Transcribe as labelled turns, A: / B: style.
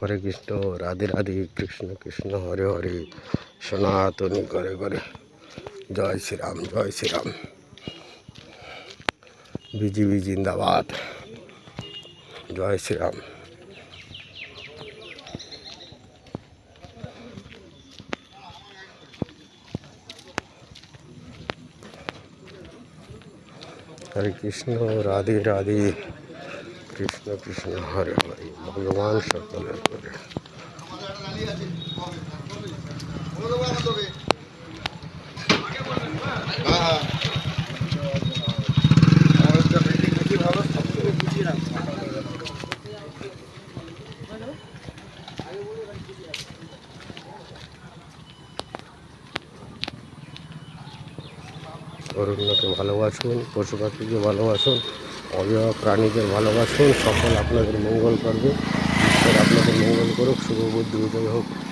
A: হরে কৃষ্ণ, রাধে রাধে, কৃষ্ণ কৃষ্ণ, হরে হরে, সনাতনী করে করে। জয় শ্রীরাম, জয় শ্রীরাম। বিজেপি জিন্দাবাদ। জয় শ্রীরাম। হরে কৃষ্ণ, রাধে রাধে, কৃষ্ণ কৃষ্ণ, হরে হরে, ভগবান সকলের করে। অরণ্যকে ভালোবাসুন, পশু পাখিকে ভালোবাসুন, অজয় প্রাণীদের ভালোবাসুন। সকল আপনাদের মঙ্গল করবে। ঈশ্বর আপনাদের মঙ্গল করুক। শুভ বুদ্ধি উদয় হোক।